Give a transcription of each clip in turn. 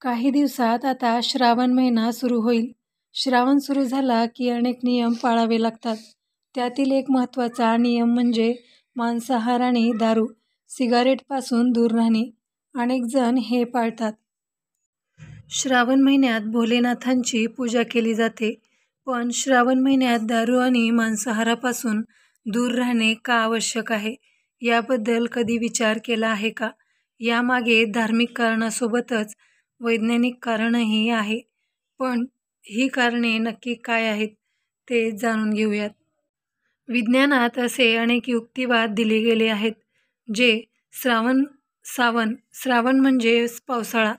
काही दिवसात आता श्रावण महिना सुरू होईल. श्रावण सुरू झाला की अनेक नियम पाळावे लागतात. त्यातील एक महत्त्वाचा नियम म्हणजे मांसाहार आणि दारू, सिगारेटपासून दूर राहणे. अनेक जण हे पाळतात. श्रावण महिन्यात भोलेनाथांची पूजा केली जाते. पण श्रावण महिन्यात दारू आणि मांसाहारापासून दूर राहणे का आवश्यक आहे, याबद्दल कधी विचार केला आहे का? यामागे धार्मिक कारणासोबतच वैज्ञानिक कारणही आहे. पण ही कारणे नक्की काय आहेत ते जाणून घेऊयात. विज्ञानात असे अनेक युक्तिवाद दिले गेले आहेत जे श्रावण म्हणजे पावसाळा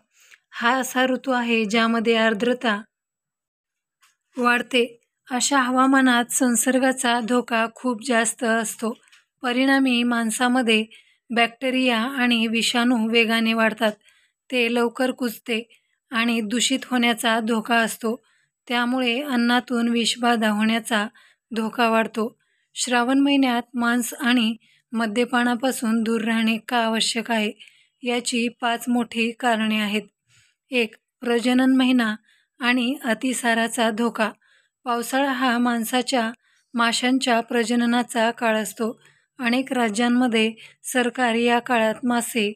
हा असा ऋतू आहे ज्यामध्ये आर्द्रता वाढते. अशा हवामानात संसर्गाचा धोका खूप जास्त असतो. परिणामी माणसामध्ये बॅक्टेरिया आणि विषाणू वेगाने वाढतात. ते लवकर कुजते आणि दूषित होण्याचा धोका असतो. त्यामुळे अन्नातून विषबाधा होण्याचा धोका वाढतो. श्रावण महिन्यात मांस आणि मद्यपानापासून दूर राहणे का आवश्यक आहे, याची 5 मोठी कारणे आहेत. 1. प्रजनन महिना आणि अतिसाराचा धोका. पावसाळा हा माशांच्या प्रजननाचा काळ असतो. अनेक राज्यांमध्ये सरकार या काळात मासे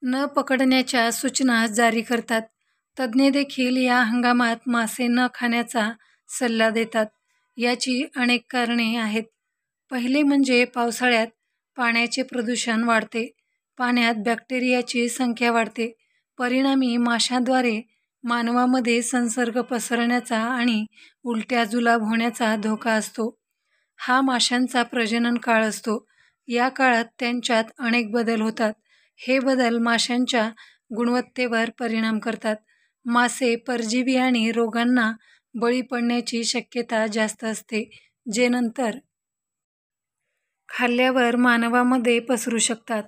न पकडण्याच्या सूचना जारी करतात. तज्ज्ञ देखील या हंगामात मासे न खाण्याचा सल्ला देतात. याची अनेक कारणे आहेत. पहिले म्हणजे पावसाळ्यात पाण्याचे प्रदूषण वाढते. पाण्यात बॅक्टेरियाची संख्या वाढते. परिणामी माशांद्वारे मानवामध्ये संसर्ग पसरण्याचा आणि उलट्या जुलाब होण्याचा धोका असतो. हा माशांचा प्रजनन काळ असतो. या काळात त्यांच्यात अनेक बदल होतात. हे बदल माशांच्या गुणवत्तेवर परिणाम करतात. मासे परजीवी आणि रोगांना बळी पडण्याची शक्यता जास्त असते, जे नंतर खाल्ल्यावर मानवामध्ये पसरू शकतात.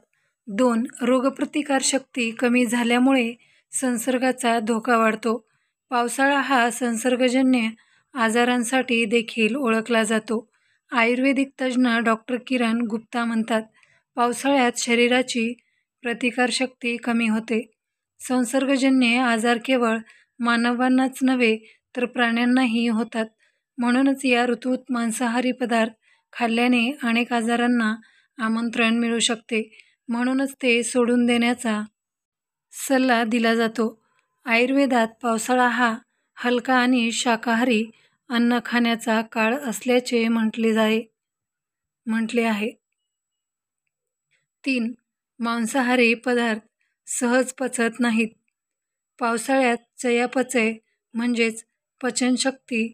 2. रोगप्रतिकारशक्ती कमी झाल्यामुळे संसर्गाचा धोका वाढतो. पावसाळा हा संसर्गजन्य आजारांसाठी देखील ओळखला जातो. आयुर्वेदिक तज्ज्ञ डॉ. किरण गुप्ता म्हणतात, पावसाळ्यात शरीराची प्रतिकारशक्ती कमी होते. संसर्गजन्य आजार केवळ मानवांनाच नव्हे तर प्राण्यांनाही होतात. म्हणूनच या ऋतूत मांसाहारी पदार्थ खाल्ल्याने अनेक आजारांना आमंत्रण मिळू शकते. म्हणूनच ते सोडून देण्याचा सल्ला दिला जातो. आयुर्वेदात पावसाळा हा हलका आणि शाकाहारी अन्न खाण्याचा काळ असल्याचे म्हटले आहे. 3. मांसाहारी पदार्थ सहज पचत नाहीत. पावसाळ्यात चयापचय म्हणजेच पचनशक्ती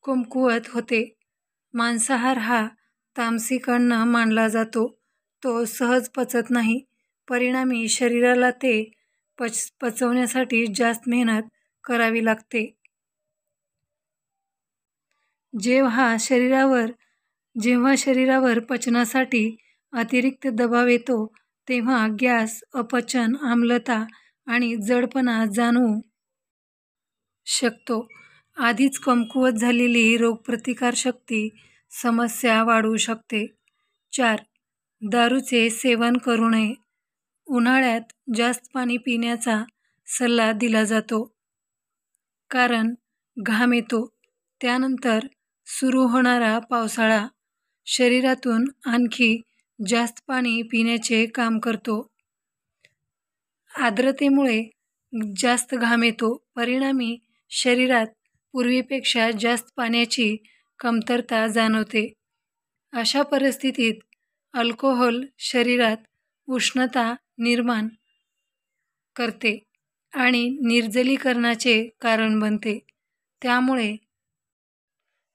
कमकुवत होते. मांसाहार हा तामसिक अन्न मानला जातो. तो सहज पचत नाही. परिणामी शरीराला ते पचवण्यासाठी जास्त मेहनत करावी लागते. जेव्हा शरीरावर पचनासाठी अतिरिक्त दबाव येतो तेव्हा गॅस, अपचन, आम्लता आणि जडपणा जाणवू शकतो. आधीच कमकुवत झालेली रोगप्रतिकारशक्ती समस्या वाढवू शकते. 4. दारूचे सेवन करू नये. उन्हाळ्यात जास्त पाणी पिण्याचा सल्ला दिला जातो. कारण घाम येतो. त्यानंतर सुरू होणारा पावसाळा शरीरातून आणखी जास्त पाणी पिण्याचे काम करतो. आर्द्रतेमुळे जास्त घाम येतो. परिणामी शरीरात पूर्वीपेक्षा जास्त पाण्याची कमतरता जाणवते. अशा परिस्थितीत अल्कोहोल शरीरात उष्णता निर्माण करते आणि निर्जलीकरणाचे कारण बनते. त्यामुळे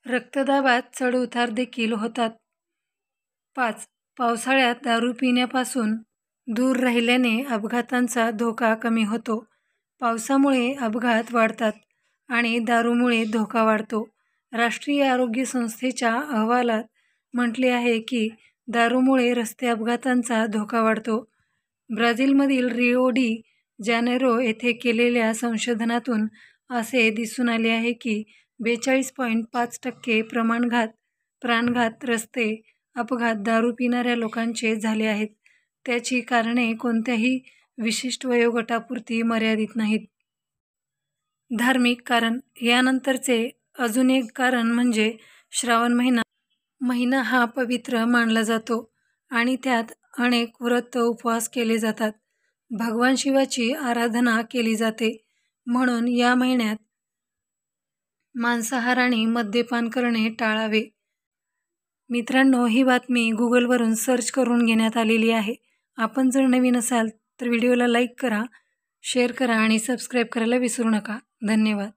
रक्तदाबात चढ-उतार देखील होतात. 5. पावसाळ्यात दारू पिण्यापासून दूर राहिल्याने अपघातांचा धोका कमी होतो. पावसामुळे अपघात वाढतात आणि दारूमुळे धोका वाढतो. राष्ट्रीय आरोग्य संस्थेच्या अहवालात म्हटले आहे की दारूमुळे रस्ते अपघातांचा धोका वाढतो. ब्राझीलमधील रिओ डी जानेरो येथे केलेल्या संशोधनातून असे दिसून आले आहे की 42.5% प्राणघात रस्ते अपघात दारू पिणाऱ्या लोकांचे झाले आहेत. त्याची कारणे कोणत्याही विशिष्ट वयोगटापुरती मर्यादित नाहीत. धार्मिक कारण यानंतरचे अजून एक कारण म्हणजे श्रावण महिना हा पवित्र मानला जातो आणि त्यात अनेक व्रत उपवास केले जातात. भगवान शिवाची आराधना केली जाते. म्हणून या महिन्यात मांसाहार आणि मद्यपान करणे टाळावे. मित्रांनो, ही बातमी गुगलवरून सर्च करून घेण्यात आलेली आहे. आपण जर नवीन असाल तर व्हिडिओला लाईक करा, शेअर करा आणि सबस्क्राईब करायला विसरू नका. धन्यवाद.